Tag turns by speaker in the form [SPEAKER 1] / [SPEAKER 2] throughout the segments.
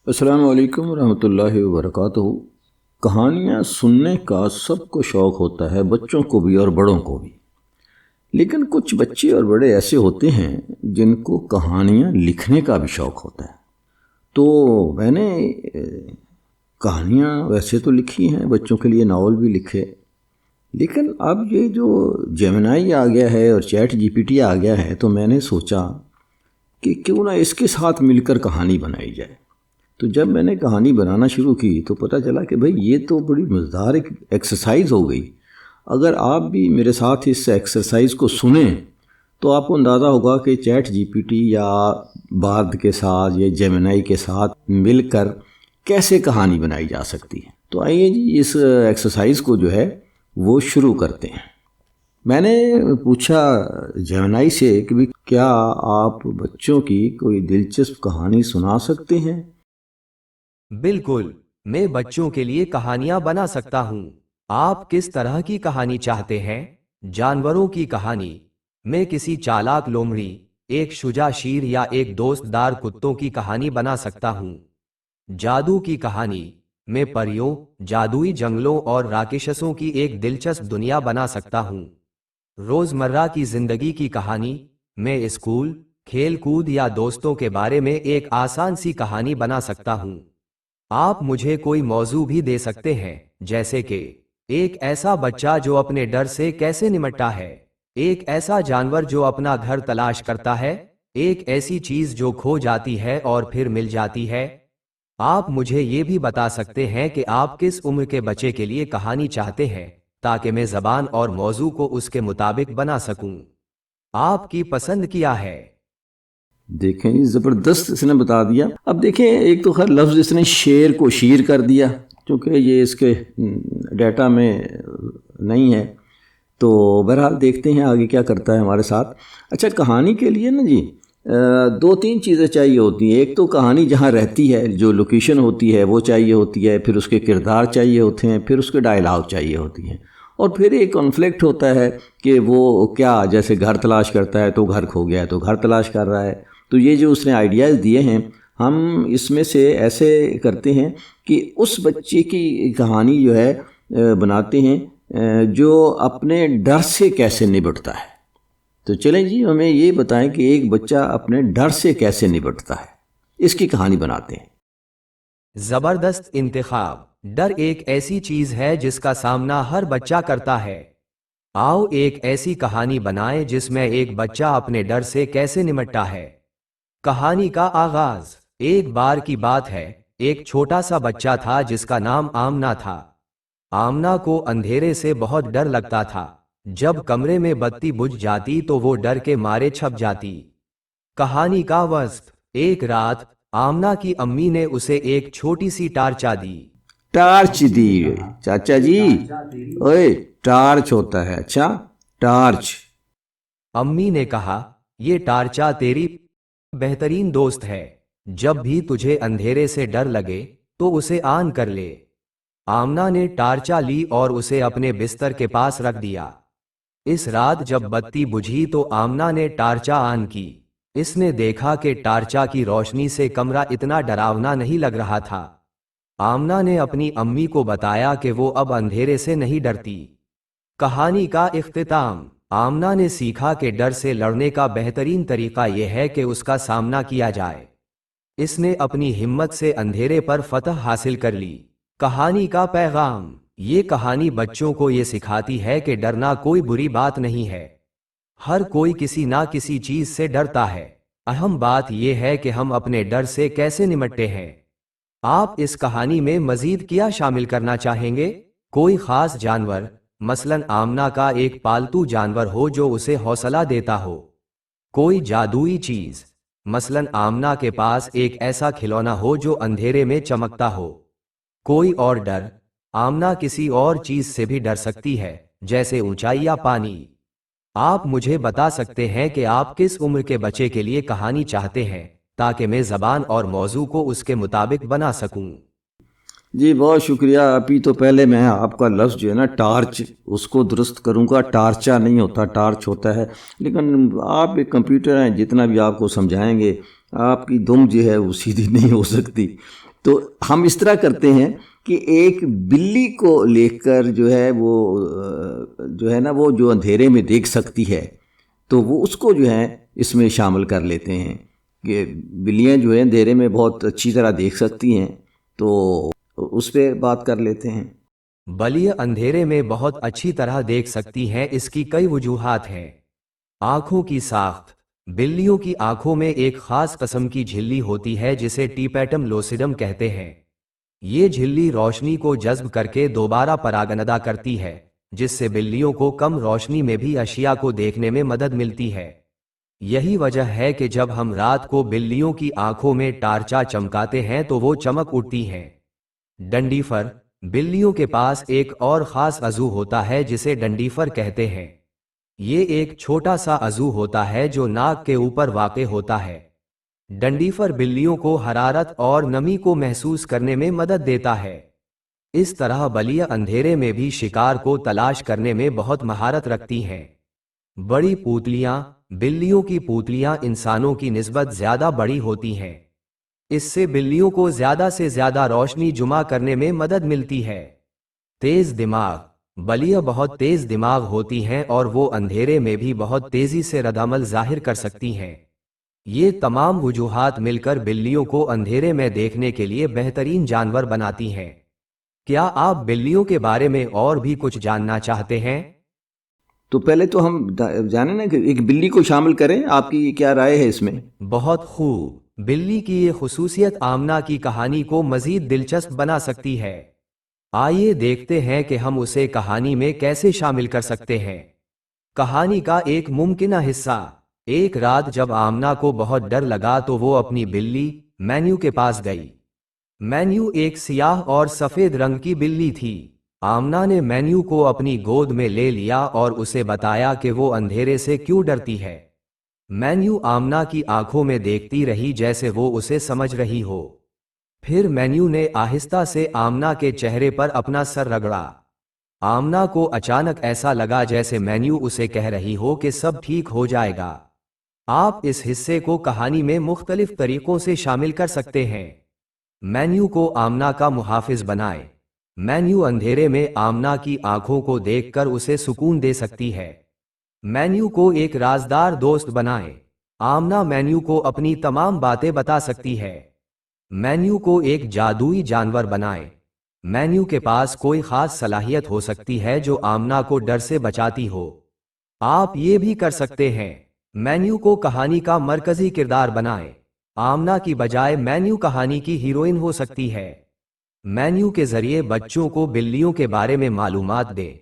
[SPEAKER 1] السلام علیکم ورحمۃ اللہ وبرکاتہ۔ کہانیاں سننے کا سب کو شوق ہوتا ہے، بچوں کو بھی اور بڑوں کو بھی، لیکن کچھ بچے اور بڑے ایسے ہوتے ہیں جن کو کہانیاں لکھنے کا بھی شوق ہوتا ہے۔ تو میں نے کہانیاں ویسے تو لکھی ہیں، بچوں کے لیے ناول بھی لکھے، لیکن اب یہ جو جیمنائی آ گیا ہے اور چیٹ جی پی ٹی آ گیا ہے، تو میں نے سوچا کہ کیوں نہ اس کے ساتھ مل کر کہانی بنائی جائے۔ تو جب میں نے کہانی بنانا شروع کی تو پتہ چلا کہ بھئی یہ تو بڑی مزیدار ایک ایکسرسائز ہو گئی۔ اگر آپ بھی میرے ساتھ اس ایکسرسائز کو سنیں تو آپ کو اندازہ ہوگا کہ چیٹ جی پی ٹی یا بارد کے ساتھ یا جیمنائی کے ساتھ مل کر کیسے کہانی بنائی جا سکتی ہے۔ تو آئیے جی اس ایکسرسائز کو جو ہے وہ شروع کرتے ہیں۔ میں نے پوچھا جیمنائی سے کہ بھی کیا آپ بچوں کی کوئی دلچسپ کہانی سنا سکتے ہیں؟
[SPEAKER 2] بالکل، میں بچوں کے لیے کہانیاں بنا سکتا ہوں۔ آپ کس طرح کی کہانی چاہتے ہیں؟ جانوروں کی کہانی؟ میں کسی چالاک لومڑی، ایک شجاع شیر یا ایک دوست دار کتوں کی کہانی بنا سکتا ہوں۔ جادو کی کہانی؟ میں پریوں، جادوئی جنگلوں اور راکشسوں کی ایک دلچسپ دنیا بنا سکتا ہوں۔ روزمرہ کی زندگی کی کہانی؟ میں اسکول، کھیل کود یا دوستوں کے بارے میں ایک آسان سی کہانی بنا سکتا ہوں۔ آپ مجھے کوئی موضوع بھی دے سکتے ہیں، جیسے کہ ایک ایسا بچہ جو اپنے ڈر سے کیسے نمٹتا ہے، ایک ایسا جانور جو اپنا گھر تلاش کرتا ہے، ایک ایسی چیز جو کھو جاتی ہے اور پھر مل جاتی ہے۔ آپ مجھے یہ بھی بتا سکتے ہیں کہ آپ کس عمر کے بچے کے لیے کہانی چاہتے ہیں، تاکہ میں زبان اور موضوع کو اس کے مطابق بنا سکوں۔ آپ کی پسند کیا ہے؟
[SPEAKER 1] دیکھیں جی، زبردست اس نے بتا دیا۔ اب دیکھیں، ایک تو خیر لفظ اس نے شیر کو شیر کر دیا، چونکہ یہ اس کے ڈیٹا میں نہیں ہے، تو بہرحال دیکھتے ہیں آگے کیا کرتا ہے ہمارے ساتھ۔ اچھا، کہانی کے لیے نا جی دو تین چیزیں چاہیے ہوتی ہیں۔ ایک تو کہانی جہاں رہتی ہے، جو لوکیشن ہوتی ہے وہ چاہیے ہوتی ہے، پھر اس کے کردار چاہیے ہوتے ہیں، پھر اس کے ڈائلاگ چاہیے ہوتی ہیں، اور پھر ایک کانفلکٹ ہوتا ہے کہ وہ کیا، جیسے گھر تلاش کرتا ہے تو گھر کھو گیا ہے تو گھر تلاش کر رہا ہے۔ تو یہ جو اس نے آئیڈیاز دیے ہیں، ہم اس میں سے ایسے کرتے ہیں کہ اس بچے کی کہانی جو ہے بناتے ہیں جو اپنے ڈر سے کیسے نبٹتا ہے۔ تو چلیں جی، ہمیں یہ بتائیں کہ ایک بچہ اپنے ڈر سے کیسے نبٹتا ہے، اس کی کہانی بناتے ہیں۔
[SPEAKER 2] زبردست انتخاب۔ ڈر ایک ایسی چیز ہے جس کا سامنا ہر بچہ کرتا ہے۔ آؤ ایک ایسی کہانی بنائیں جس میں ایک بچہ اپنے ڈر سے کیسے نمٹتا ہے۔ کہانی کا آغاز۔ ایک بار کی بات ہے، ایک چھوٹا سا بچہ تھا جس کا نام آمنہ تھا۔ آمنہ کو اندھیرے سے بہت ڈر لگتا تھا۔ جب کمرے میں بتی بجھ جاتی تو وہ ڈر کے مارے چھپ جاتی۔ کہانی کا وصف۔ ایک رات آمنہ کی امی نے اسے ایک چھوٹی سی ٹارچا دی۔
[SPEAKER 1] ٹارچ دی گئی؟ چاچا جی، اوئے ٹارچ ہوتا ہے؟ اچھا، ٹارچ۔
[SPEAKER 2] امی نے کہا، یہ ٹارچا تیری بہترین دوست ہے۔ جب بھی تجھے اندھیرے سے ڈر لگے تو اسے آن کر لے۔ آمنہ نے ٹارچا لی اور اسے اپنے بستر کے پاس رکھ دیا۔ اس رات جب بتی بجھی تو آمنہ نے ٹارچا آن کی۔ اس نے دیکھا کہ ٹارچا کی روشنی سے کمرہ اتنا ڈراونا نہیں لگ رہا تھا۔ آمنہ نے اپنی امی کو بتایا کہ وہ اب اندھیرے سے نہیں ڈرتی۔ کہانی کا اختتام۔ آمنہ نے سیکھا کہ ڈر سے لڑنے کا بہترین طریقہ یہ ہے کہ اس کا سامنا کیا جائے۔ اس نے اپنی ہمت سے اندھیرے پر فتح حاصل کر لی۔ کہانی کا پیغام۔ یہ کہانی بچوں کو یہ سکھاتی ہے کہ ڈرنا کوئی بری بات نہیں ہے۔ ہر کوئی کسی نہ کسی چیز سے ڈرتا ہے۔ اہم بات یہ ہے کہ ہم اپنے ڈر سے کیسے نمٹتے ہیں۔ آپ اس کہانی میں مزید کیا شامل کرنا چاہیں گے؟ کوئی خاص جانور، مثلاً آمنہ کا ایک پالتو جانور ہو جو اسے حوصلہ دیتا ہو۔ کوئی جادوئی چیز، مثلاً آمنہ کے پاس ایک ایسا کھلونا ہو جو اندھیرے میں چمکتا ہو۔ کوئی اور ڈر، آمنہ کسی اور چیز سے بھی ڈر سکتی ہے، جیسے اونچائی یا پانی۔ آپ مجھے بتا سکتے ہیں کہ آپ کس عمر کے بچے کے لیے کہانی چاہتے ہیں، تاکہ میں زبان اور موضوع کو اس کے مطابق بنا سکوں۔
[SPEAKER 1] جی بہت شکریہ۔ ابھی تو پہلے میں آپ کا لفظ جو ہے نا ٹارچ، اس کو درست کروں گا۔ ٹارچا نہیں ہوتا، ٹارچ ہوتا ہے۔ لیکن آپ ایک کمپیوٹر ہیں، جتنا بھی آپ کو سمجھائیں گے آپ کی دم جو ہے وہ سیدھی نہیں ہو سکتی۔ تو ہم اس طرح کرتے ہیں کہ ایک بلی کو لے کر جو ہے وہ جو ہے نا وہ جو اندھیرے میں دیکھ سکتی ہے تو وہ اس کو جو ہے اس میں شامل کر لیتے ہیں کہ بلیاں جو ہیں اندھیرے میں بہت اچھی طرح دیکھ سکتی ہیں، تو اس پہ بات کر لیتے ہیں۔
[SPEAKER 2] بلیاں اندھیرے میں بہت اچھی طرح دیکھ سکتی ہیں، اس کی کئی وجوہات ہیں۔ آنکھوں کی ساخت۔ بلیوں کی آنکھوں میں ایک خاص قسم کی جھلی ہوتی ہے جسے ٹیپیٹم لوسیڈم کہتے ہیں۔ یہ جھلی روشنی کو جذب کر کے دوبارہ پراگندا کرتی ہے، جس سے بلیوں کو کم روشنی میں بھی اشیاء کو دیکھنے میں مدد ملتی ہے۔ یہی وجہ ہے کہ جب ہم رات کو بلیوں کی آنکھوں میں ٹارچا چمکاتے ہیں تو وہ چمک اٹھتی ہیں۔ ڈنڈیفر۔ بلیوں کے پاس ایک اور خاص عضو ہوتا ہے جسے ڈنڈیفر کہتے ہیں۔ یہ ایک چھوٹا سا عضو ہوتا ہے جو ناک کے اوپر واقع ہوتا ہے۔ ڈنڈیفر بلیوں کو حرارت اور نمی کو محسوس کرنے میں مدد دیتا ہے۔ اس طرح بلیاں اندھیرے میں بھی شکار کو تلاش کرنے میں بہت مہارت رکھتی ہیں۔ بڑی پوتلیاں۔ بلیوں کی پوتلیاں انسانوں کی نسبت زیادہ بڑی ہوتی ہیں۔ اس سے بلیوں کو زیادہ سے زیادہ روشنی جمع کرنے میں مدد ملتی ہے۔ تیز دماغ۔ بلیاں بہت تیز دماغ ہوتی ہیں اور وہ اندھیرے میں بھی بہت تیزی سے ردعمل ظاہر کر سکتی ہیں۔ یہ تمام وجوہات مل کر بلیوں کو اندھیرے میں دیکھنے کے لیے بہترین جانور بناتی ہیں۔ کیا آپ بلیوں کے بارے میں اور بھی کچھ جاننا چاہتے ہیں؟
[SPEAKER 1] تو پہلے تو ہم جانیں نا کہ ایک بلی کو شامل کریں، آپ کی کیا رائے ہے اس میں؟
[SPEAKER 2] بہت خوب۔ بلی کی یہ خصوصیت آمنہ کی کہانی کو مزید دلچسپ بنا سکتی ہے۔ آئیے دیکھتے ہیں کہ ہم اسے کہانی میں کیسے شامل کر سکتے ہیں۔ کہانی کا ایک ممکنہ حصہ۔ ایک رات جب آمنہ کو بہت ڈر لگا تو وہ اپنی بلی مینیو کے پاس گئی۔ مینیو ایک سیاہ اور سفید رنگ کی بلی تھی۔ آمنہ نے مینیو کو اپنی گود میں لے لیا اور اسے بتایا کہ وہ اندھیرے سے کیوں ڈرتی ہے۔ مینیو آمنہ کی آنکھوں میں دیکھتی رہی جیسے وہ اسے سمجھ رہی ہو۔ پھر مینیو نے آہستہ سے آمنہ کے چہرے پر اپنا سر رگڑا۔ آمنہ کو اچانک ایسا لگا جیسے مینیو اسے کہہ رہی ہو کہ سب ٹھیک ہو جائے گا۔ آپ اس حصے کو کہانی میں مختلف طریقوں سے شامل کر سکتے ہیں۔ مینیو کو آمنہ کا محافظ بنائے۔ مینیو اندھیرے میں آمنہ کی آنکھوں کو دیکھ کر اسے سکون دے سکتی ہے۔ مینیو کو ایک رازدار دوست بنائے۔ آمنہ مینیو کو اپنی تمام باتیں بتا سکتی ہے۔ مینیو کو ایک جادوئی جانور بنائے۔ مینیو کے پاس کوئی خاص صلاحیت ہو سکتی ہے جو آمنہ کو ڈر سے بچاتی ہو۔ آپ یہ بھی کر سکتے ہیں۔ مینیو کو کہانی کا مرکزی کردار بنائے۔ آمنہ کی بجائے مینیو کہانی کی ہیروئن ہو سکتی ہے۔ مینیو کے ذریعے بچوں کو بلیوں کے بارے میں معلومات دیں۔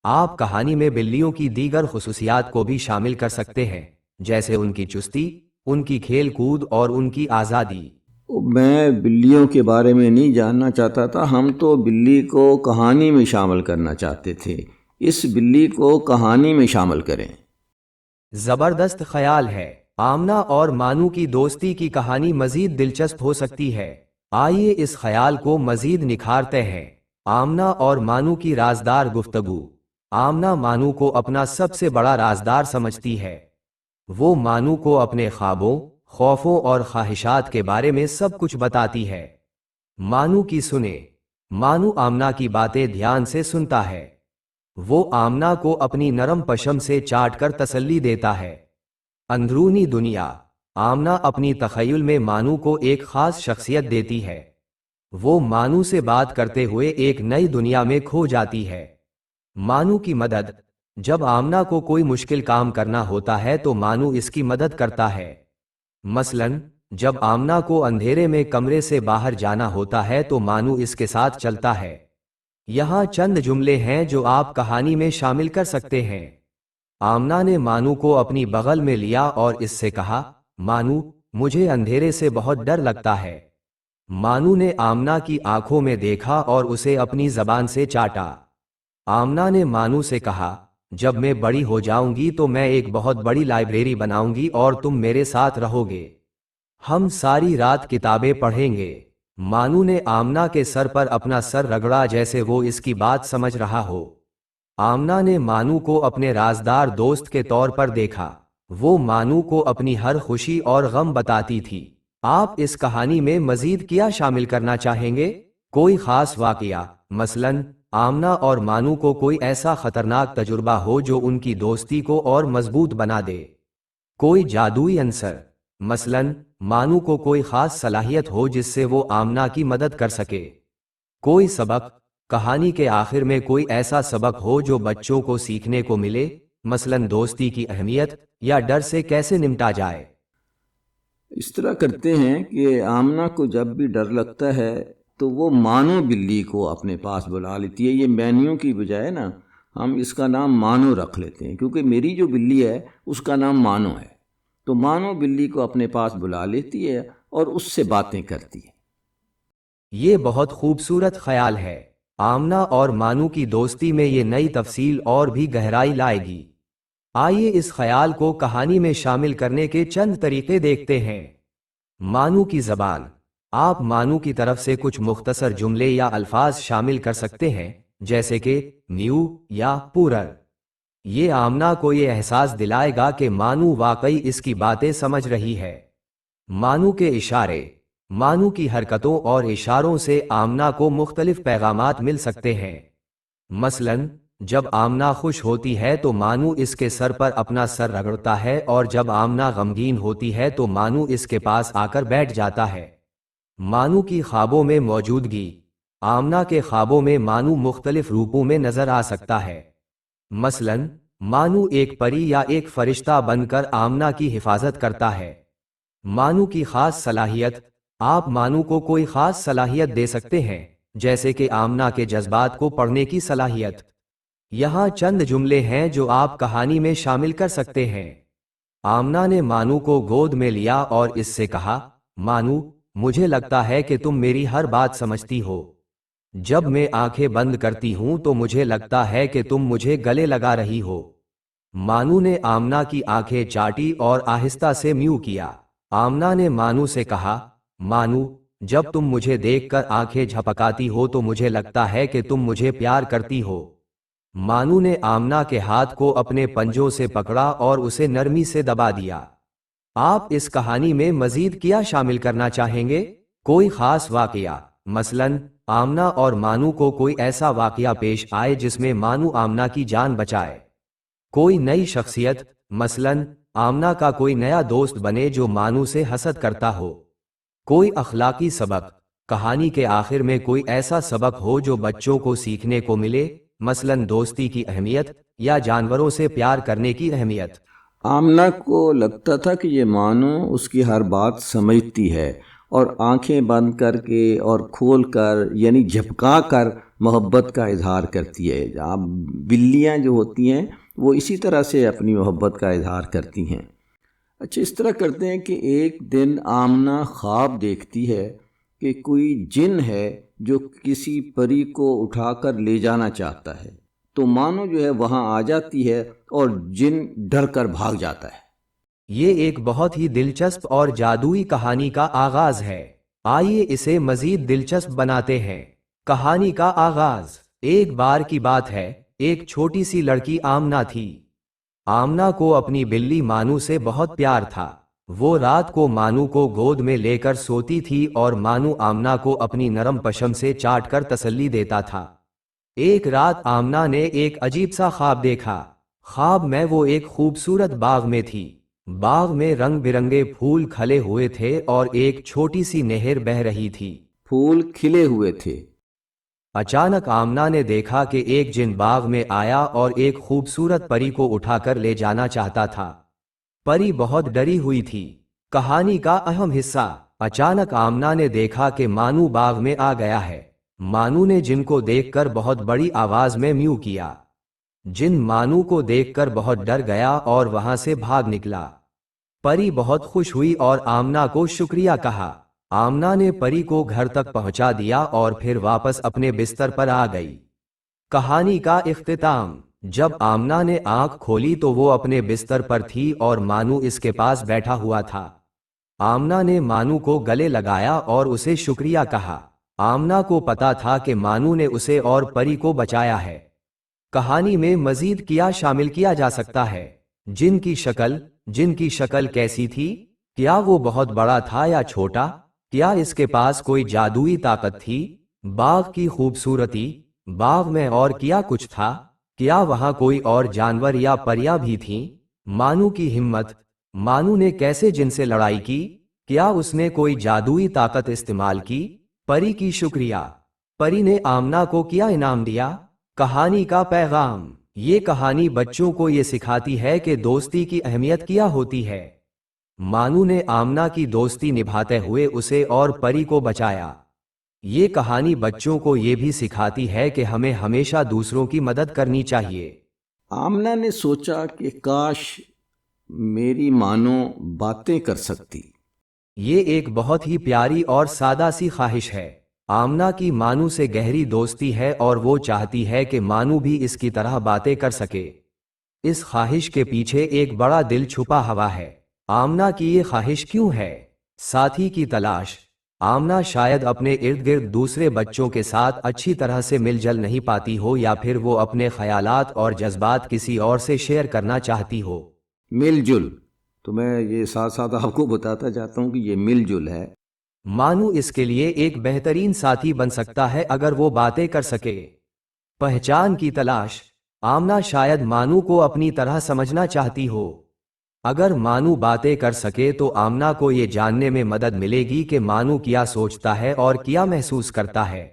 [SPEAKER 2] آپ کہانی میں بلیوں کی دیگر خصوصیات کو بھی شامل کر سکتے ہیں، جیسے ان کی چستی، ان کی کھیل کود اور ان کی آزادی۔
[SPEAKER 1] میں بلیوں کے بارے میں نہیں جاننا چاہتا تھا، ہم تو بلی کو کہانی میں شامل کرنا چاہتے تھے۔ اس بلی کو کہانی میں شامل کریں۔
[SPEAKER 2] زبردست خیال ہے۔ آمنہ اور مانو کی دوستی کی کہانی مزید دلچسپ ہو سکتی ہے۔ آئیے اس خیال کو مزید نکھارتے ہیں۔ آمنہ اور مانو کی رازدار گفتگو۔ آمنہ مانو کو اپنا سب سے بڑا رازدار سمجھتی ہے۔ وہ مانو کو اپنے خوابوں، خوفوں اور خواہشات کے بارے میں سب کچھ بتاتی ہے۔ مانو کی سنے۔ مانو آمنہ کی باتیں دھیان سے سنتا ہے۔ وہ آمنہ کو اپنی نرم پشم سے چاٹ کر تسلی دیتا ہے۔ اندرونی دنیا۔ آمنہ اپنی تخیل میں مانو کو ایک خاص شخصیت دیتی ہے۔ وہ مانو سے بات کرتے ہوئے ایک نئی دنیا میں کھو جاتی ہے۔ مانو کی مدد۔ جب آمنہ کو کوئی مشکل کام کرنا ہوتا ہے تو مانو اس کی مدد کرتا ہے۔ مثلاً، جب آمنہ کو اندھیرے میں کمرے سے باہر جانا ہوتا ہے تو مانو اس کے ساتھ چلتا ہے۔ یہاں چند جملے ہیں جو آپ کہانی میں شامل کر سکتے ہیں۔ آمنہ نے مانو کو اپنی بغل میں لیا اور اس سے کہا، مانو، مجھے اندھیرے سے بہت ڈر لگتا ہے۔ مانو نے آمنہ کی آنکھوں میں دیکھا اور اسے اپنی زبان سے چاٹا۔ آمنہ نے مانو سے کہا، جب میں بڑی ہو جاؤں گی تو میں ایک بہت بڑی لائبریری بناؤں گی اور تم میرے ساتھ رہو گے۔ ہم ساری رات کتابیں پڑھیں گے۔ مانو نے آمنہ کے سر پر اپنا سر رگڑا جیسے وہ اس کی بات سمجھ رہا ہو۔ آمنہ نے مانو کو اپنے رازدار دوست کے طور پر دیکھا۔ وہ مانو کو اپنی ہر خوشی اور غم بتاتی تھی۔ آپ اس کہانی میں مزید کیا شامل کرنا چاہیں گے؟ کوئی خاص واقعہ، مثلاً آمنہ اور مانو کو کوئی ایسا خطرناک تجربہ ہو جو ان کی دوستی کو اور مضبوط بنا دے۔ کوئی جادوئی عنصر، مثلاً مانو کو کوئی خاص صلاحیت ہو جس سے وہ آمنہ کی مدد کر سکے۔ کوئی سبق، کہانی کے آخر میں کوئی ایسا سبق ہو جو بچوں کو سیکھنے کو ملے، مثلاً دوستی کی اہمیت یا ڈر سے کیسے نمٹا جائے۔
[SPEAKER 1] اس طرح کرتے ہیں کہ آمنہ کو جب بھی ڈر لگتا ہے تو وہ مانو بلی کو اپنے پاس بلا لیتی ہے۔ یہ مینیوں کی بجائے نا ہم اس کا نام مانو رکھ لیتے ہیں، کیونکہ میری جو بلی ہے اس کا نام مانو ہے۔ تو مانو بلی کو اپنے پاس بلا لیتی ہے اور اس سے باتیں کرتی ہے۔
[SPEAKER 2] یہ بہت خوبصورت خیال ہے۔ آمنہ اور مانو کی دوستی میں یہ نئی تفصیل اور بھی گہرائی لائے گی۔ آئیے اس خیال کو کہانی میں شامل کرنے کے چند طریقے دیکھتے ہیں۔ مانو کی زبان۔ آپ مانو کی طرف سے کچھ مختصر جملے یا الفاظ شامل کر سکتے ہیں، جیسے کہ نیو یا پورر۔ یہ آمنہ کو یہ احساس دلائے گا کہ مانو واقعی اس کی باتیں سمجھ رہی ہے۔ مانو کے اشارے۔ مانو کی حرکتوں اور اشاروں سے آمنہ کو مختلف پیغامات مل سکتے ہیں۔ مثلاً جب آمنہ خوش ہوتی ہے تو مانو اس کے سر پر اپنا سر رگڑتا ہے، اور جب آمنہ غمگین ہوتی ہے تو مانو اس کے پاس آ کر بیٹھ جاتا ہے۔ مانو کی خوابوں میں موجودگی۔ آمنہ کے خوابوں میں مانو مختلف روپوں میں نظر آ سکتا ہے۔ مثلاً مانو ایک پری یا ایک فرشتہ بن کر آمنہ کی حفاظت کرتا ہے۔ مانو کی خاص صلاحیت۔ آپ مانو کو کوئی خاص صلاحیت دے سکتے ہیں، جیسے کہ آمنہ کے جذبات کو پڑھنے کی صلاحیت۔ یہاں چند جملے ہیں جو آپ کہانی میں شامل کر سکتے ہیں۔ آمنہ نے مانو کو گود میں لیا اور اس سے کہا، مانو، مجھے لگتا ہے کہ تم میری ہر بات سمجھتی ہو۔ جب میں آنکھیں بند کرتی ہوں تو مجھے لگتا ہے کہ تم مجھے گلے لگا رہی ہو۔ مانو نے آمنہ کی آنکھیں چاٹی اور آہستہ سے میو کیا۔ آمنہ نے مانو سے کہا، مانو، جب تم مجھے دیکھ کر آنکھیں جھپکاتی ہو تو مجھے لگتا ہے کہ تم مجھے پیار کرتی ہو۔ مانو نے آمنہ کے ہاتھ کو اپنے پنجوں سے پکڑا اور اسے نرمی سے دبا دیا۔ آپ اس کہانی میں مزید کیا شامل کرنا چاہیں گے؟ کوئی خاص واقعہ، مثلاً آمنہ اور مانو کو کوئی ایسا واقعہ پیش آئے جس میں مانو آمنہ کی جان بچائے۔ کوئی نئی شخصیت، مثلاً آمنہ کا کوئی نیا دوست بنے جو مانو سے حسد کرتا ہو۔ کوئی اخلاقی سبق۔ کہانی کے آخر میں کوئی ایسا سبق ہو جو بچوں کو سیکھنے کو ملے، مثلاً دوستی کی اہمیت یا جانوروں سے پیار کرنے کی اہمیت۔
[SPEAKER 1] آمنہ کو لگتا تھا کہ یہ مانو اس کی ہر بات سمجھتی ہے اور آنکھیں بند کر کے اور کھول کر یعنی جھپکا کر محبت کا اظہار کرتی ہے۔ بلیاں جو ہوتی ہیں وہ اسی طرح سے اپنی محبت کا اظہار کرتی ہیں۔ اچھا، اس طرح کرتے ہیں کہ ایک دن آمنہ خواب دیکھتی ہے کہ کوئی جن ہے جو کسی پری کو اٹھا کر لے جانا چاہتا ہے۔ تو مانو جو ہے وہاں آ جاتی ہے اور جن ڈر کر بھاگ جاتا ہے۔
[SPEAKER 2] یہ ایک بہت ہی دلچسپ اور جادوئی کہانی کا آغاز ہے۔ آئیے اسے مزید دلچسپ بناتے ہیں۔ کہانی کا آغاز۔ ایک بار کی بات ہے، ایک چھوٹی سی لڑکی آمنہ تھی۔ آمنہ کو اپنی بلی مانو سے بہت پیار تھا۔ وہ رات کو مانو کو گود میں لے کر سوتی تھی اور مانو آمنہ کو اپنی نرم پشم سے چاٹ کر تسلی دیتا تھا۔ ایک رات آمنہ نے ایک عجیب سا خواب دیکھا۔ خواب میں وہ ایک خوبصورت باغ میں تھی۔ باغ میں رنگ برنگے پھول کھلے ہوئے تھے اور ایک چھوٹی سی نہر بہہ رہی تھی۔
[SPEAKER 1] پھول کھلے ہوئے تھے۔
[SPEAKER 2] اچانک آمنہ نے دیکھا کہ ایک جن باغ میں آیا اور ایک خوبصورت پری کو اٹھا کر لے جانا چاہتا تھا۔ پری بہت ڈری ہوئی تھی۔ کہانی کا اہم حصہ۔ اچانک آمنہ نے دیکھا کہ مانو باغ میں آ گیا ہے۔ مانو نے جن کو دیکھ کر بہت بڑی آواز میں میو کیا۔ جن مانو کو دیکھ کر بہت ڈر گیا اور وہاں سے بھاگ نکلا۔ پری بہت خوش ہوئی اور آمنہ کو شکریہ کہا۔ آمنہ نے پری کو گھر تک پہنچا دیا اور پھر واپس اپنے بستر پر آ گئی۔ کہانی کا اختتام۔ جب آمنہ نے آنکھ کھولی تو وہ اپنے بستر پر تھی اور مانو اس کے پاس بیٹھا ہوا تھا۔ آمنہ نے مانو کو گلے لگایا اور اسے شکریہ کہا۔ آمنہ کو پتا تھا کہ مانو نے اسے اور پری کو بچایا ہے۔ کہانی میں مزید کیا شامل کیا جا سکتا ہے؟ جن کی شکل کیسی تھی؟ کیا وہ بہت بڑا تھا یا چھوٹا؟ کیا اس کے پاس کوئی جادوئی طاقت تھی؟ باغ کی خوبصورتی، باغ میں اور کیا کچھ تھا؟ کیا وہاں کوئی اور جانور یا پریاں بھی تھیں؟ مانو کی ہمت، مانو نے کیسے جن سے لڑائی کی؟ کیا اس نے کوئی جادوئی طاقت استعمال کی؟ پری کی شکریہ، پری نے آمنہ کو کیا انعام دیا؟ کہانی کا پیغام، یہ کہانی بچوں کو یہ سکھاتی ہے کہ دوستی کی اہمیت کیا ہوتی ہے۔ مانو نے آمنہ کی دوستی نبھاتے ہوئے اسے اور پری کو بچایا۔ یہ کہانی بچوں کو یہ بھی سکھاتی ہے کہ ہمیں ہمیشہ دوسروں کی مدد کرنی چاہیے۔
[SPEAKER 1] آمنہ نے سوچا کہ کاش میری مانو باتیں کر سکتی۔
[SPEAKER 2] یہ ایک بہت ہی پیاری اور سادہ سی خواہش ہے۔ آمنہ کی مانو سے گہری دوستی ہے اور وہ چاہتی ہے کہ مانو بھی اس کی طرح باتیں کر سکے۔ اس خواہش کے پیچھے ایک بڑا دل چھپا ہوا ہے۔ آمنہ کی یہ خواہش کیوں ہے؟ ساتھی کی تلاش۔ آمنہ شاید اپنے ارد گرد دوسرے بچوں کے ساتھ اچھی طرح سے مل جل نہیں پاتی ہو، یا پھر وہ اپنے خیالات اور جذبات کسی اور سے شیئر کرنا چاہتی ہو۔
[SPEAKER 1] مل جل، تو میں یہ ساتھ ساتھ آپ کو بتاتا جاتا ہوں کہ یہ مل جل ہے۔
[SPEAKER 2] مانو اس کے لیے ایک بہترین ساتھی بن سکتا ہے اگر وہ باتیں کر سکے۔ پہچان کی تلاش۔ آمنہ شاید مانو کو اپنی طرح سمجھنا چاہتی ہو۔ اگر مانو باتیں کر سکے تو آمنہ کو یہ جاننے میں مدد ملے گی کہ مانو کیا سوچتا ہے اور کیا محسوس کرتا ہے۔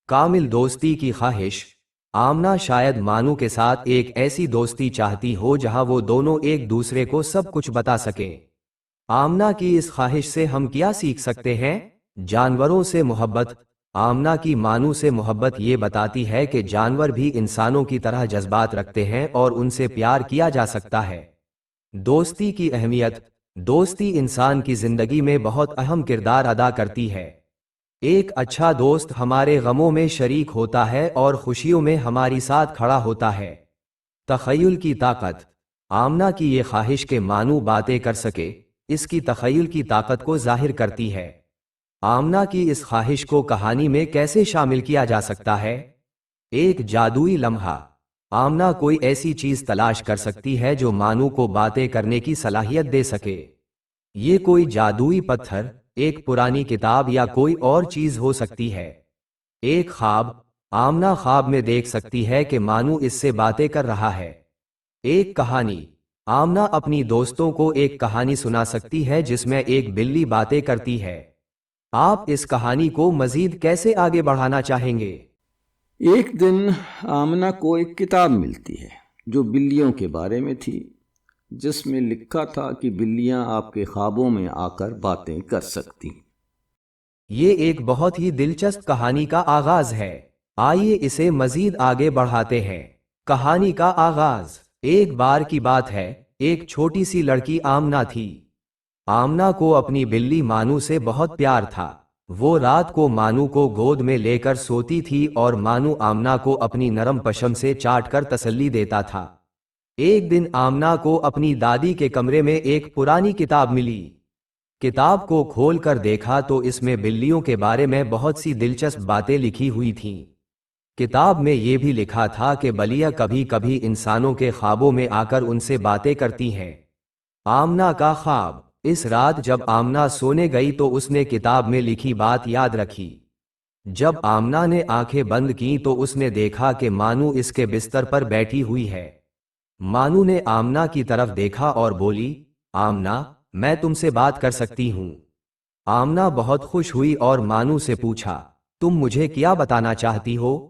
[SPEAKER 2] کامل دوستی کی خواہش۔ آمنہ شاید مانو کے ساتھ ایک ایسی دوستی چاہتی ہو جہاں وہ دونوں ایک دوسرے کو سب کچھ بتا سکیں۔ آمنہ کی اس خواہش سے ہم کیا سیکھ سکتے ہیں؟ جانوروں سے محبت۔ آمنہ کی مانو سے محبت یہ بتاتی ہے کہ جانور بھی انسانوں کی طرح جذبات رکھتے ہیں اور ان سے پیار کیا جا سکتا ہے۔ دوستی کی اہمیت۔ دوستی انسان کی زندگی میں بہت اہم کردار ادا کرتی ہے۔ ایک اچھا دوست ہمارے غموں میں شریک ہوتا ہے اور خوشیوں میں ہماری ساتھ کھڑا ہوتا ہے۔ تخیل کی طاقت۔ آمنہ کی یہ خواہش کہ مانو باتیں کر سکے، اس کی تخیل کی طاقت کو ظاہر کرتی ہے۔ آمنہ کی اس خواہش کو کہانی میں کیسے شامل کیا جا سکتا ہے؟ ایک جادوئی لمحہ۔ آمنہ کوئی ایسی چیز تلاش کر سکتی ہے جو مانو کو باتیں کرنے کی صلاحیت دے سکے۔ یہ کوئی جادوئی پتھر، ایک پرانی کتاب یا کوئی اور چیز ہو سکتی ہے۔ ایک خواب۔ آمنہ خواب میں دیکھ سکتی ہے کہ مانو اس سے باتیں کر رہا ہے۔ ایک کہانی۔ آمنہ اپنی دوستوں کو ایک کہانی سنا سکتی ہے جس میں ایک بلی باتیں کرتی ہے۔ آپ اس کہانی کو مزید کیسے آگے بڑھانا چاہیں گے؟
[SPEAKER 1] ایک دن آمنہ کو ایک کتاب ملتی ہے جو بلیوں کے بارے میں تھی، جس میں لکھا تھا کہ بلیاں آپ کے خوابوں میں آ کر باتیں کر سکتی۔
[SPEAKER 2] یہ ایک بہت ہی دلچسپ کہانی کا آغاز ہے۔ آئیے اسے مزید آگے بڑھاتے ہیں۔ کہانی کا آغاز۔ ایک بار کی بات ہے، ایک چھوٹی سی لڑکی آمنہ تھی۔ آمنہ کو اپنی بلی مانو سے بہت پیار تھا۔ وہ رات کو مانو کو گود میں لے کر سوتی تھی اور مانو آمنہ کو اپنی نرم پشم سے چاٹ کر تسلی دیتا تھا۔ ایک دن آمنہ کو اپنی دادی کے کمرے میں ایک پرانی کتاب ملی۔ کتاب کو کھول کر دیکھا تو اس میں بلیوں کے بارے میں بہت سی دلچسپ باتیں لکھی ہوئی تھیں۔ کتاب میں یہ بھی لکھا تھا کہ بلیاں کبھی کبھی انسانوں کے خوابوں میں آ کر ان سے باتیں کرتی ہیں۔ آمنہ کا خواب۔ اس رات جب آمنہ سونے گئی تو اس نے کتاب میں لکھی بات یاد رکھی۔ جب آمنہ نے آنکھیں بند کیں تو اس نے دیکھا کہ مانو اس کے بستر پر بیٹھی ہوئی ہے۔ مانو نے آمنہ کی طرف دیکھا اور بولی، آمنہ، میں تم سے بات کر سکتی ہوں؟ آمنہ بہت خوش ہوئی اور مانو سے پوچھا، تم مجھے کیا بتانا چاہتی ہو؟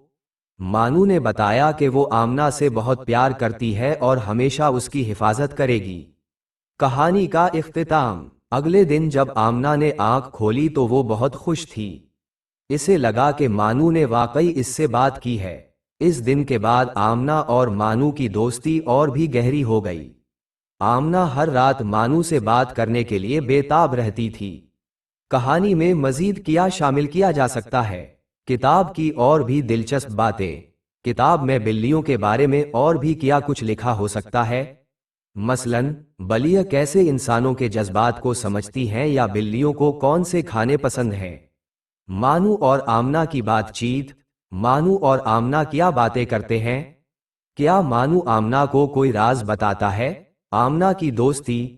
[SPEAKER 2] مانو نے بتایا کہ وہ آمنہ سے بہت پیار کرتی ہے اور ہمیشہ اس کی حفاظت کرے گی۔ کہانی کا اختتام۔ اگلے دن جب آمنہ نے آنکھ کھولی تو وہ بہت خوش تھی۔ اسے لگا کہ مانو نے واقعی اس سے بات کی ہے۔ اس دن کے بعد آمنہ اور مانو کی دوستی اور بھی گہری ہو گئی۔ آمنہ ہر رات مانو سے بات کرنے کے لیے بے تاب رہتی تھی۔ کہانی میں مزید کیا شامل کیا جا سکتا ہے؟ کتاب کی اور بھی دلچسپ باتیں۔ کتاب میں بلیوں کے بارے میں اور بھی کیا کچھ لکھا ہو سکتا ہے؟ مثلاً، بلیاں کیسے انسانوں کے جذبات کو سمجھتی ہیں یا بلیوں کو کون سے کھانے پسند ہیں؟ مانو اور آمنہ کی بات چیت۔ مانو اور آمنہ کیا باتیں کرتے ہیں؟ کیا مانو آمنہ کو کوئی راز بتاتا ہے؟ آمنہ کی دوستی۔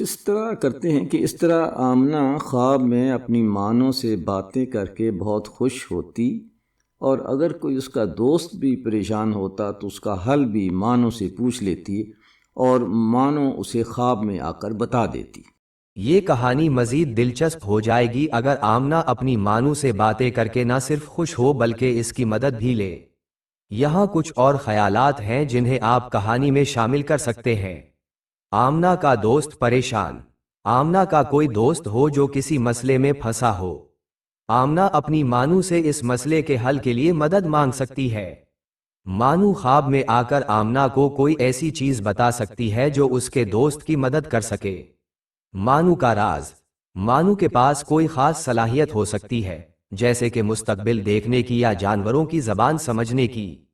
[SPEAKER 1] اس طرح کرتے ہیں کہ اس طرح آمنہ خواب میں اپنی مانوں سے باتیں کر کے بہت خوش ہوتی، اور اگر کوئی اس کا دوست بھی پریشان ہوتا تو اس کا حل بھی مانوں سے پوچھ لیتی اور مانوں اسے خواب میں آ کر بتا دیتی۔
[SPEAKER 2] یہ کہانی مزید دلچسپ ہو جائے گی اگر آمنہ اپنی مانو سے باتیں کر کے نہ صرف خوش ہو بلکہ اس کی مدد بھی لے۔ یہاں کچھ اور خیالات ہیں جنہیں آپ کہانی میں شامل کر سکتے ہیں۔ آمنہ کا دوست پریشان۔ آمنہ کا کوئی دوست ہو جو کسی مسئلے میں پھنسا ہو۔ آمنہ اپنی مانو سے اس مسئلے کے حل کے لیے مدد مانگ سکتی ہے۔ مانو خواب میں آ کر آمنہ کو کوئی ایسی چیز بتا سکتی ہے جو اس کے دوست کی مدد کر سکے۔ مانو کا راز۔ مانو کے پاس کوئی خاص صلاحیت ہو سکتی ہے، جیسے کہ مستقبل دیکھنے کی یا جانوروں کی زبان سمجھنے کی۔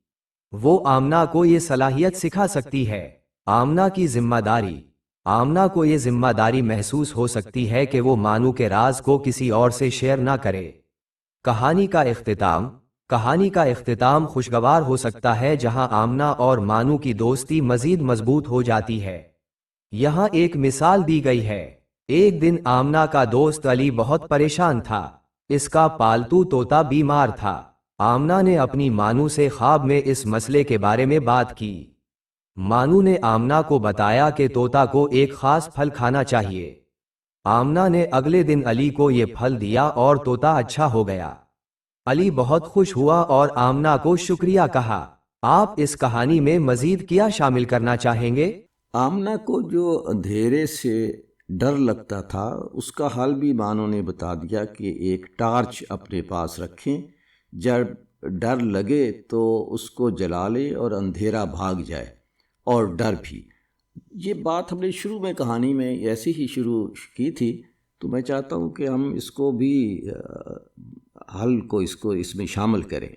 [SPEAKER 2] وہ آمنہ کو یہ صلاحیت سکھا سکتی ہے۔ آمنہ کی ذمہ داری۔ آمنہ کو یہ ذمہ داری محسوس ہو سکتی ہے کہ وہ مانو کے راز کو کسی اور سے شیئر نہ کرے۔ کہانی کا اختتام۔ کہانی کا اختتام خوشگوار ہو سکتا ہے جہاں آمنہ اور مانو کی دوستی مزید مضبوط ہو جاتی ہے۔ یہاں ایک مثال دی گئی ہے۔ ایک دن آمنہ کا دوست علی بہت پریشان تھا۔ اس کا پالتو طوطا بیمار تھا۔ آمنہ نے اپنی مانو سے خواب میں اس مسئلے کے بارے میں بات کی۔ مانو نے آمنہ کو بتایا کہ طوطا کو ایک خاص پھل کھانا چاہیے۔ آمنہ نے اگلے دن علی کو یہ پھل دیا اور طوطا اچھا ہو گیا۔ علی بہت خوش ہوا اور آمنہ کو شکریہ کہا۔ آپ اس کہانی میں مزید کیا شامل کرنا چاہیں گے؟
[SPEAKER 1] آمنہ کو جو اندھیرے سے ڈر لگتا تھا اس کا حل بھی مانو نے بتا دیا کہ ایک ٹارچ اپنے پاس رکھیں، جب ڈر لگے تو اس کو جلا لے اور اندھیرا بھاگ جائے اور ڈر بھی۔ یہ بات ہم نے شروع میں کہانی میں ایسی ہی شروع کی تھی، تو میں چاہتا ہوں کہ ہم اس کو بھی حل کو اس میں شامل کریں۔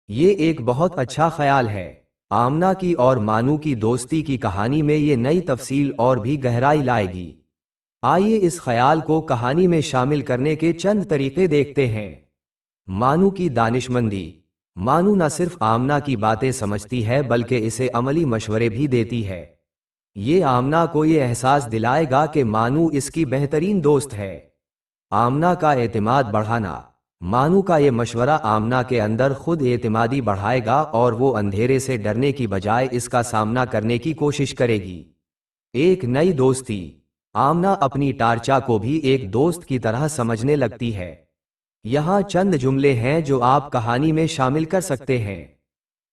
[SPEAKER 2] یہ ایک بہت اچھا خیال ہے۔ آمنہ کی اور مانو کی دوستی کی کہانی میں یہ نئی تفصیل اور بھی گہرائی لائے گی۔ آئیے اس خیال کو کہانی میں شامل کرنے کے چند طریقے دیکھتے ہیں۔ مانو کی دانشمندی۔ مانو نہ صرف آمنہ کی باتیں سمجھتی ہے بلکہ اسے عملی مشورے بھی دیتی ہے۔ یہ آمنہ کو یہ احساس دلائے گا کہ مانو اس کی بہترین دوست ہے۔ آمنہ کا اعتماد بڑھانا۔ مانو کا یہ مشورہ آمنہ کے اندر خود اعتمادی بڑھائے گا اور وہ اندھیرے سے ڈرنے کی بجائے اس کا سامنا کرنے کی کوشش کرے گی۔ ایک نئی دوستی۔ آمنہ اپنی ٹارچا کو بھی ایک دوست کی طرح سمجھنے لگتی ہے۔ یہاں چند جملے ہیں جو آپ کہانی میں شامل کر سکتے ہیں۔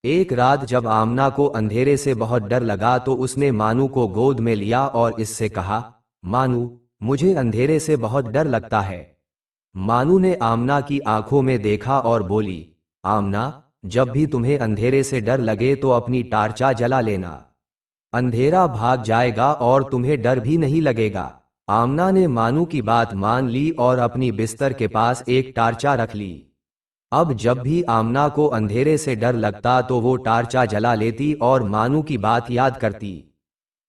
[SPEAKER 2] ایک رات جب آمنہ کو اندھیرے سے بہت ڈر لگا تو اس نے مانو کو گود میں لیا اور اس سے کہا، مانو، مجھے اندھیرے سے بہت ڈر لگتا ہے۔ مانو نے آمنہ کی آنکھوں میں دیکھا اور بولی، آمنہ، جب بھی تمہیں اندھیرے سے ڈر لگے تو اپنی ٹارچا جلا لینا۔ اندھیرا بھاگ جائے گا اور تمہیں ڈر بھی نہیں لگے گا۔ آمنہ نے مانو کی بات مان لی اور اپنی بستر کے پاس ایک ٹارچا رکھ لی۔ اب جب بھی آمنہ کو اندھیرے سے ڈر لگتا تو وہ ٹارچا جلا لیتی اور مانو کی بات یاد کرتی۔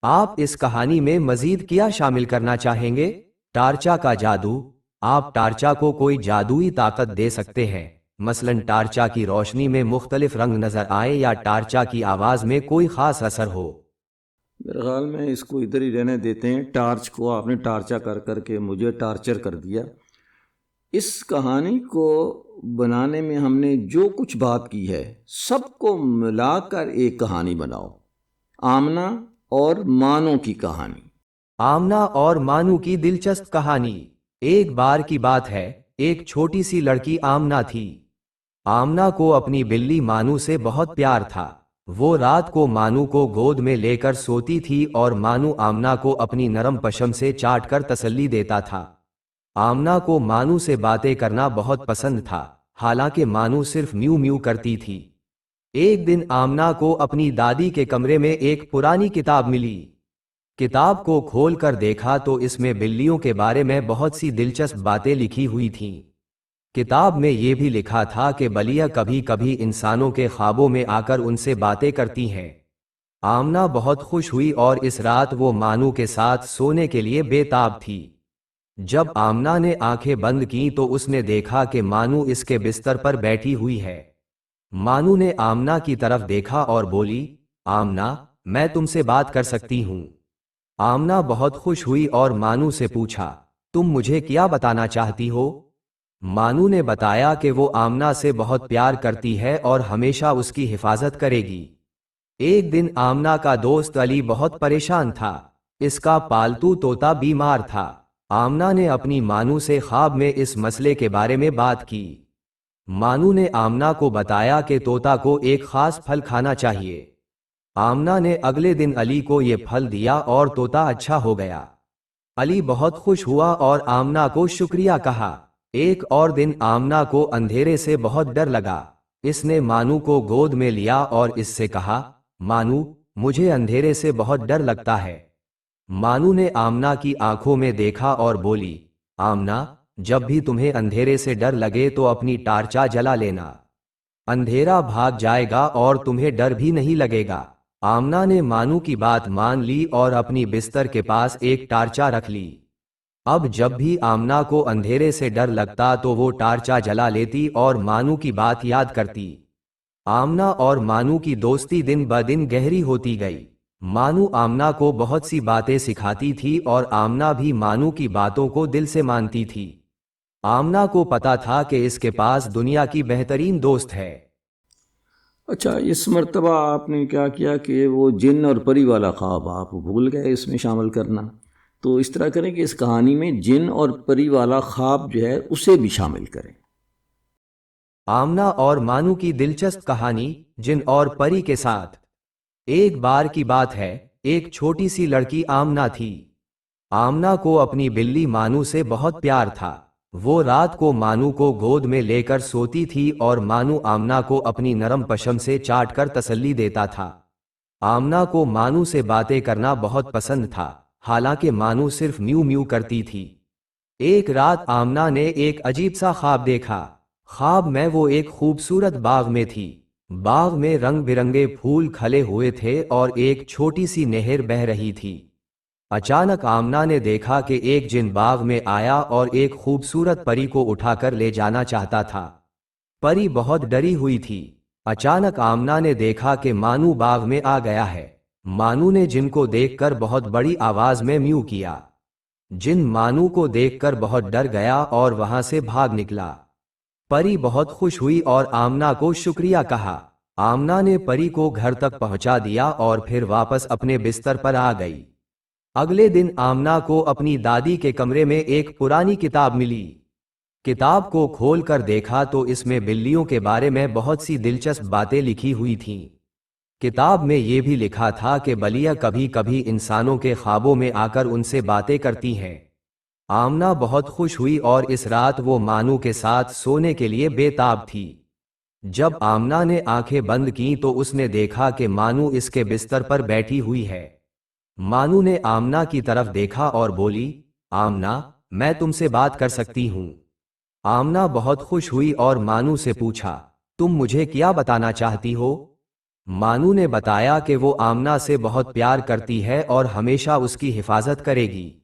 [SPEAKER 2] آپ اس کہانی میں مزید کیا شامل کرنا چاہیں گے؟ ٹارچا کا جادو۔ آپ ٹارچا کو کوئی جادوئی طاقت دے سکتے ہیں، مثلاً ٹارچا کی روشنی میں مختلف رنگ نظر آئیں یا ٹارچا کی آواز میں کوئی خاص اثر ہو۔
[SPEAKER 1] میرے خیال میں اس کو ادھر ہی رہنے دیتے ہیں۔ ٹارچ کو آپ نے ٹارچا کر کر کے مجھے ٹارچر کر دیا۔ اس کہانی کو بنانے میں ہم نے جو کچھ بات کی ہے سب کو ملا کر ایک کہانی بناؤ، آمنہ اور مانو کی کہانی۔
[SPEAKER 2] آمنہ اور مانو کی دلچسپ کہانی۔ ایک بار کی بات ہے، ایک چھوٹی سی لڑکی آمنہ تھی۔ آمنہ کو اپنی بلی مانو سے بہت پیار تھا۔ وہ رات کو مانو کو گود میں لے کر سوتی تھی اور مانو آمنہ کو اپنی نرم پشم سے چاٹ کر تسلی دیتا تھا۔ آمنہ کو مانو سے باتیں کرنا بہت پسند تھا، حالانکہ مانو صرف میو میو کرتی تھی۔ ایک دن آمنہ کو اپنی دادی کے کمرے میں ایک پرانی کتاب ملی۔ کتاب کو کھول کر دیکھا تو اس میں بلیوں کے بارے میں بہت سی دلچسپ باتیں لکھی ہوئی تھیں۔ کتاب میں یہ بھی لکھا تھا کہ بلیاں کبھی کبھی انسانوں کے خوابوں میں آ کر ان سے باتیں کرتی ہیں۔ آمنہ بہت خوش ہوئی اور اس رات وہ مانو کے ساتھ سونے کے لیے بے تاب تھی۔ جب آمنہ نے آنکھیں بند کیں تو اس نے دیکھا کہ مانو اس کے بستر پر بیٹھی ہوئی ہے۔ مانو نے آمنہ کی طرف دیکھا اور بولی، آمنہ، میں تم سے بات کر سکتی ہوں۔ آمنہ بہت خوش ہوئی اور مانو سے پوچھا، تم مجھے کیا بتانا چاہتی ہو؟ مانو نے بتایا کہ وہ آمنہ سے بہت پیار کرتی ہے اور ہمیشہ اس کی حفاظت کرے گی۔ ایک دن آمنہ کا دوست علی بہت پریشان تھا۔ اس کا پالتو طوطا بیمار تھا۔ آمنہ نے اپنی مانو سے خواب میں اس مسئلے کے بارے میں بات کی۔ مانو نے آمنہ کو بتایا کہ طوطا کو ایک خاص پھل کھانا چاہیے۔ آمنہ نے اگلے دن علی کو یہ پھل دیا اور طوطا اچھا ہو گیا۔ علی بہت خوش ہوا اور آمنہ کو شکریہ کہا۔ ایک اور دن آمنہ کو اندھیرے سے بہت ڈر لگا۔ اس نے مانو کو گود میں لیا اور اس سے کہا، مانو، مجھے اندھیرے سے بہت ڈر لگتا ہے۔ مانو نے آمنہ کی آنکھوں میں دیکھا اور بولی، آمنہ، جب بھی تمہیں اندھیرے سے ڈر لگے تو اپنی ٹارچا جلا لینا۔ اندھیرا بھاگ جائے گا اور تمہیں ڈر بھی نہیں لگے گا۔ آمنہ نے مانو کی بات مان لی اور اپنی بستر کے پاس ایک ٹارچا رکھ لی۔ اب جب بھی آمنہ کو اندھیرے سے ڈر لگتا تو وہ ٹارچا جلا لیتی اور مانو کی بات یاد کرتی۔ آمنہ اور مانو کی دوستی دن بدن گہری ہوتی گئی۔ مانو آمنہ کو بہت سی باتیں سکھاتی تھی اور آمنہ بھی مانو کی باتوں کو دل سے مانتی تھی۔ آمنہ کو پتا تھا کہ اس کے پاس دنیا کی بہترین دوست ہے۔
[SPEAKER 1] اچھا، اس مرتبہ آپ نے کیا کیا کہ وہ جن اور پری والا خواب آپ بھول گئے اس میں شامل کرنا، تو اس طرح کریں کہ اس کہانی میں جن اور پری والا خواب جو ہے اسے بھی شامل کریں۔
[SPEAKER 2] آمنہ اور مانو کی دلچسپ کہانی، جن اور پری کے ساتھ۔ ایک بار کی بات ہے، ایک چھوٹی سی لڑکی آمنہ تھی۔ آمنہ کو اپنی بلی مانو سے بہت پیار تھا۔ وہ رات کو مانو کو گود میں لے کر سوتی تھی اور مانو آمنہ کو اپنی نرم پشم سے چاٹ کر تسلی دیتا تھا۔ آمنہ کو مانو سے باتیں کرنا بہت پسند تھا، حالانکہ مانو صرف میو میو کرتی تھی۔ ایک رات آمنہ نے ایک عجیب سا خواب دیکھا۔ خواب میں وہ ایک خوبصورت باغ میں تھی۔ باغ میں رنگ برنگے پھول کھلے ہوئے تھے اور ایک چھوٹی سی نہر بہہ رہی تھی۔ اچانک آمنہ نے دیکھا کہ ایک جن باغ میں آیا اور ایک خوبصورت پری کو اٹھا کر لے جانا چاہتا تھا۔ پری بہت ڈری ہوئی تھی۔ اچانک آمنہ نے دیکھا کہ مانو باغ میں آ گیا ہے۔ مانو نے جن کو دیکھ کر بہت بڑی آواز میں میو کیا۔ جن مانو کو دیکھ کر بہت ڈر گیا اور وہاں سے بھاگ نکلا۔ پری بہت خوش ہوئی اور آمنہ کو شکریہ کہا۔ آمنہ نے پری کو گھر تک پہنچا دیا اور پھر واپس اپنے بستر پر آ گئی۔ اگلے دن آمنہ کو اپنی دادی کے کمرے میں ایک پرانی کتاب ملی۔ کتاب کو کھول کر دیکھا تو اس میں بلیوں کے بارے میں بہت سی دلچسپ باتیں لکھی ہوئی تھیں۔ کتاب میں یہ بھی لکھا تھا کہ بلیاں کبھی کبھی انسانوں کے خوابوں میں آ کر ان سے باتیں کرتی ہیں۔ آمنہ بہت خوش ہوئی اور اس رات وہ مانو کے ساتھ سونے کے لیے بے تاب تھی۔ جب آمنہ نے آنکھیں بند کیں تو اس نے دیکھا کہ مانو اس کے بستر پر بیٹھی ہوئی ہے۔ مانو نے آمنہ کی طرف دیکھا اور بولی، آمنہ، میں تم سے بات کر سکتی ہوں۔ آمنہ بہت خوش ہوئی اور مانو سے پوچھا، تم مجھے کیا بتانا چاہتی ہو؟ مانو نے بتایا کہ وہ آمنہ سے بہت پیار کرتی ہے اور ہمیشہ اس کی حفاظت کرے گی۔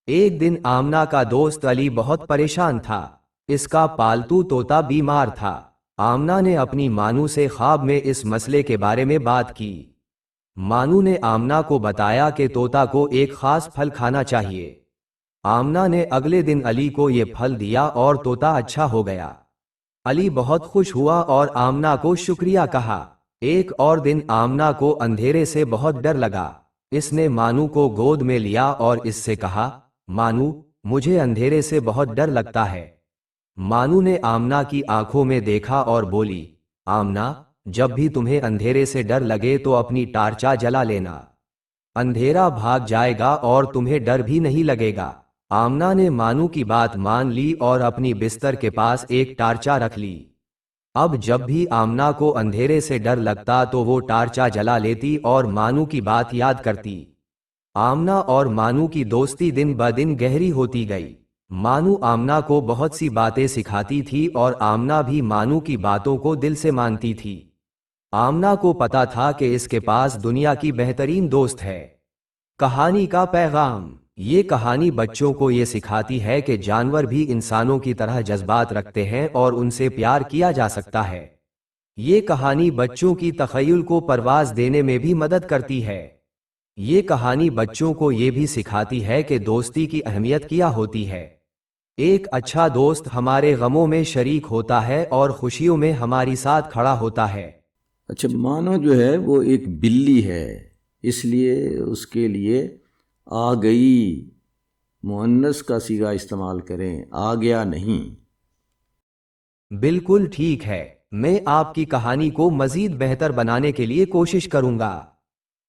[SPEAKER 2] ایک دن آمنہ کا دوست علی بہت پریشان تھا۔ اس کا پالتو طوطا بیمار تھا۔ آمنہ نے اپنی مانو سے خواب میں اس مسئلے کے بارے میں بات کی۔ مانو نے آمنہ کو بتایا کہ طوطا کو ایک خاص پھل کھانا چاہیے۔ آمنہ نے اگلے دن علی کو یہ پھل دیا اور طوطا اچھا ہو گیا۔ علی بہت خوش ہوا اور آمنہ کو شکریہ کہا۔ ایک اور دن آمنہ کو اندھیرے سے بہت ڈر لگا۔ اس نے مانو کو گود میں لیا اور اس سے کہا، مانو، مجھے اندھیرے سے بہت ڈر لگتا ہے۔ مانو نے آمنہ کی آنکھوں میں دیکھا اور بولی، آمنہ، جب بھی تمہیں اندھیرے سے ڈر لگے تو اپنی ٹارچا جلا لینا۔ اندھیرا بھاگ جائے گا اور تمہیں ڈر بھی نہیں لگے گا۔ آمنہ نے مانو کی بات مان لی اور اپنی بستر کے پاس ایک ٹارچا رکھ لی۔ اب جب بھی آمنہ کو اندھیرے سے ڈر لگتا تو وہ ٹارچا جلا لیتی اور مانو کی بات یاد کرتی۔ آمنہ اور مانو کی دوستی دن بدن گہری ہوتی گئی۔ مانو آمنہ کو بہت سی باتیں سکھاتی تھی اور آمنہ بھی مانو کی باتوں کو دل سے مانتی تھی۔ آمنہ کو پتا تھا کہ اس کے پاس دنیا کی بہترین دوست ہے۔ کہانی کا پیغام، یہ کہانی بچوں کو یہ سکھاتی ہے کہ جانور بھی انسانوں کی طرح جذبات رکھتے ہیں اور ان سے پیار کیا جا سکتا ہے۔ یہ کہانی بچوں کی تخیل کو پرواز دینے میں بھی مدد کرتی ہے۔ یہ کہانی بچوں کو یہ بھی سکھاتی ہے کہ دوستی کی اہمیت کیا ہوتی ہے۔ ایک اچھا دوست ہمارے غموں میں شریک ہوتا ہے اور خوشیوں میں ہماری ساتھ کھڑا ہوتا ہے۔
[SPEAKER 1] اچھا، مانو جو ہے وہ ایک بلی ہے، اس لیے اس کے لیے آ گئی مؤنث کا صیغہ استعمال کریں، آ گیا نہیں۔
[SPEAKER 2] بالکل ٹھیک ہے، میں آپ کی کہانی کو مزید بہتر بنانے کے لیے کوشش کروں گا۔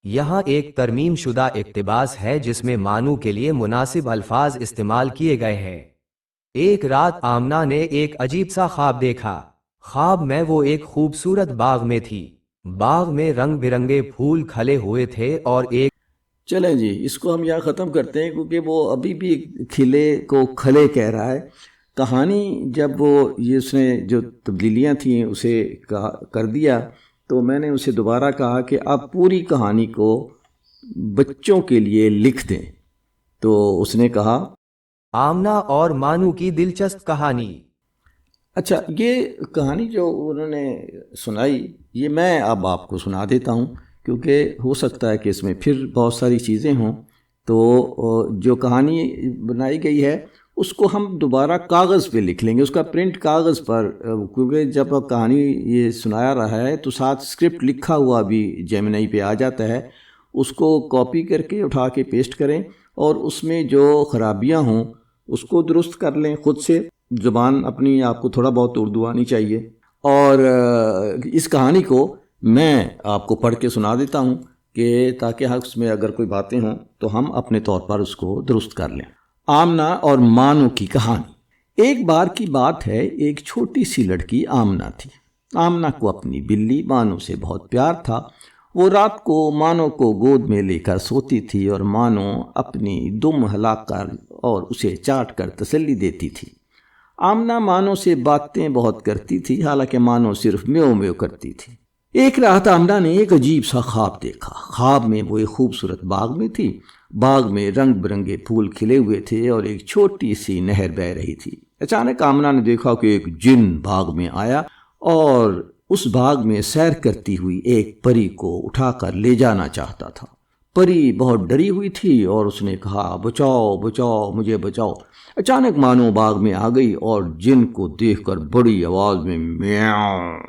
[SPEAKER 2] یہاں ایک ترمیم شدہ اقتباس ہے جس میں مانو کے لیے مناسب الفاظ استعمال کیے گئے ہیں۔ ایک رات آمنہ نے ایک عجیب سا خواب دیکھا۔ خواب میں وہ ایک خوبصورت باغ میں تھی۔ باغ میں رنگ برنگے پھول کھلے ہوئے تھے اور ایک
[SPEAKER 1] چلیں جی، اس کو ہم یہاں ختم کرتے ہیں کیونکہ وہ ابھی بھی کھلے کو کھلے کہہ رہا ہے۔ کہانی جب وہ یہ اس نے جو تبدیلیاں تھیں اسے کر دیا تو میں نے اسے دوبارہ کہا کہ آپ پوری کہانی کو بچوں کے لیے لکھ دیں، تو اس نے کہا
[SPEAKER 2] آمنہ اور مانو کی دلچسپ کہانی۔
[SPEAKER 1] اچھا، یہ کہانی جو انہوں نے سنائی یہ میں اب آپ کو سنا دیتا ہوں، کیونکہ ہو سکتا ہے کہ اس میں پھر بہت ساری چیزیں ہوں۔ تو جو کہانی بنائی گئی ہے اس کو ہم دوبارہ کاغذ پہ لکھ لیں گے، اس کا پرنٹ کاغذ پر، کیونکہ جب کہانی یہ سنایا رہا ہے تو ساتھ اسکرپٹ لکھا ہوا بھی جیمنائی پہ آ جاتا ہے، اس کو کاپی کر کے اٹھا کے پیسٹ کریں اور اس میں جو خرابیاں ہوں اس کو درست کر لیں خود سے۔ زبان اپنی آپ کو تھوڑا بہت اردو آنی چاہیے، اور اس کہانی کو میں آپ کو پڑھ کے سنا دیتا ہوں کہ تاکہ اس میں اگر کوئی باتیں ہوں تو ہم اپنے طور پر اس کو درست کر لیں۔ آمنہ اور مانو کی کہانی۔ ایک بار کی بات ہے، ایک چھوٹی سی لڑکی آمنہ تھی۔ آمنہ کو اپنی بلی مانو سے بہت پیار تھا۔ وہ رات کو مانو کو گود میں لے کر سوتی تھی اور مانو اپنی دم ہلا کر اور اسے چاٹ کر تسلی دیتی تھی۔ آمنہ مانو سے باتیں بہت کرتی تھی، حالانکہ مانو صرف میو میو کرتی تھی۔ ایک رات آمنہ نے ایک عجیب سا خواب دیکھا۔ خواب میں وہ ایک خوبصورت باغ میں تھی۔ باغ میں رنگ برنگے پھول کھلے ہوئے تھے اور ایک چھوٹی سی نہر بہہ رہی تھی۔ اچانک آمنہ نے دیکھا کہ ایک جن باغ میں آیا اور اس باغ میں سیر کرتی ہوئی ایک پری کو اٹھا کر لے جانا چاہتا تھا۔ پری بہت ڈری ہوئی تھی اور اس نے کہا، بچاؤ بچاؤ، مجھے بچاؤ۔ اچانک مانو باغ میں آ گئی اور جن کو دیکھ کر بڑی آواز میں میاؤں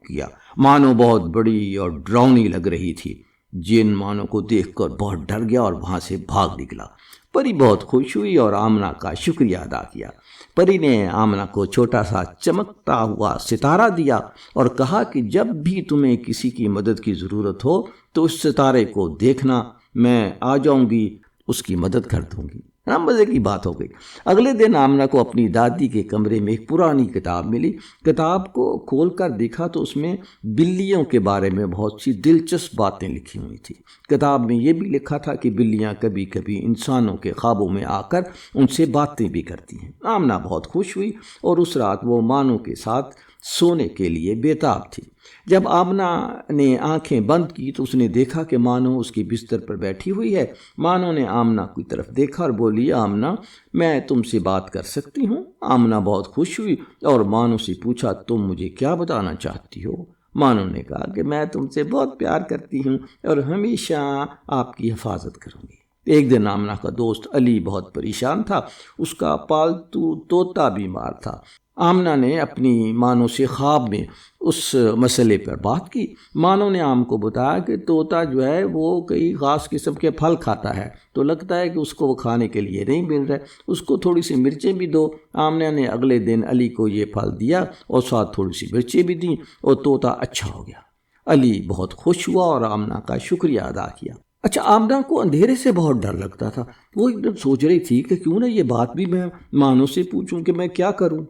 [SPEAKER 1] کیا۔ مانو بہت بڑی اور ڈراؤنی لگ رہی تھی۔ جن مانو کو دیکھ کر بہت ڈر گیا اور وہاں سے بھاگ نکلا۔ پری بہت خوش ہوئی اور آمنہ کا شکریہ ادا کیا۔ پری نے آمنہ کو چھوٹا سا چمکتا ہوا ستارہ دیا اور کہا کہ جب بھی تمہیں کسی کی مدد کی ضرورت ہو تو اس ستارے کو دیکھنا، میں آ جاؤں گی، اس کی مدد کر دوں گی۔ مزے کی بات ہو گئی۔ اگلے دن آمنہ کو اپنی دادی کے کمرے میں ایک پرانی کتاب ملی۔ کتاب کو کھول کر دیکھا تو اس میں بلیوں کے بارے میں بہت سی دلچسپ باتیں لکھی ہوئی تھی۔ کتاب میں یہ بھی لکھا تھا کہ بلیاں کبھی کبھی انسانوں کے خوابوں میں آ کر ان سے باتیں بھی کرتی ہیں۔ آمنہ بہت خوش ہوئی اور اس رات وہ مانو کے ساتھ سونے کے لیے بےتاب تھی۔ جب آمنہ نے آنکھیں بند کی تو اس نے دیکھا کہ مانو اس کے بستر پر بیٹھی ہوئی ہے۔ مانو نے آمنہ کی طرف دیکھا اور بولی، آمنہ، میں تم سے بات کر سکتی ہوں؟ آمنہ بہت خوش ہوئی اور مانو سے پوچھا، تم مجھے کیا بتانا چاہتی ہو؟ مانو نے کہا کہ میں تم سے بہت پیار کرتی ہوں اور ہمیشہ آپ کی حفاظت کروں گی۔ ایک دن آمنہ کا دوست علی بہت پریشان تھا، اس کا پالتو طوطا بیمار تھا۔ آمنہ نے اپنی مانو سے خواب میں اس مسئلے پر بات کی۔ مانو نے آم کو بتایا کہ طوطا جو ہے وہ کئی خاص قسم کے پھل کھاتا ہے، تو لگتا ہے کہ اس کو وہ کھانے کے لیے نہیں مل رہا ہے، اس کو تھوڑی سی مرچیں بھی دو۔ آمنہ نے اگلے دن علی کو یہ پھل دیا اور ساتھ تھوڑی سی مرچیں بھی دیں اور طوطا اچھا ہو گیا۔ علی بہت خوش ہوا اور آمنہ کا شکریہ ادا کیا۔ اچھا، آمنہ کو اندھیرے سے بہت ڈر لگتا تھا۔ وہ ایک دم سوچ رہی تھی کہ کیوں نہ یہ بات بھی میں مانو سے پوچھوں کہ میں کیا کروں۔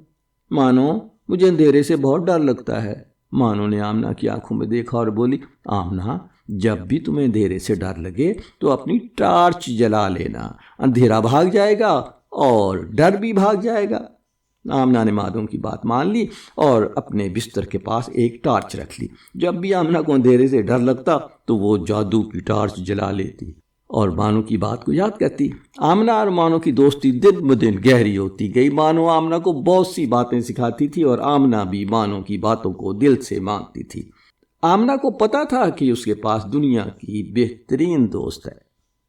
[SPEAKER 1] مانو، مجھے اندھیرے سے بہت ڈر لگتا ہے۔ مانو نے آمنہ کی آنکھوں میں دیکھا اور بولی، آمنہ، جب بھی تمہیں اندھیرے سے ڈر لگے تو اپنی ٹارچ جلا لینا، اندھیرا بھاگ جائے گا اور ڈر بھی بھاگ جائے گا۔ آمنہ نے مانو کی بات مان لی اور اپنے بستر کے پاس ایک ٹارچ رکھ لی۔ جب بھی آمنہ کو اندھیرے سے ڈر لگتا تو وہ جادو کی ٹارچ جلا لیتی اور مانو کی بات کو یاد کرتی۔ آمنہ اور مانو کی دوستی دن بدن گہری ہوتی گئی۔ مانو آمنہ کو بہت سی باتیں سکھاتی تھی اور آمنہ بھی مانو کی باتوں کو دل سے مانتی تھی۔ آمنہ کو پتہ تھا کہ اس کے پاس دنیا کی بہترین دوست ہے۔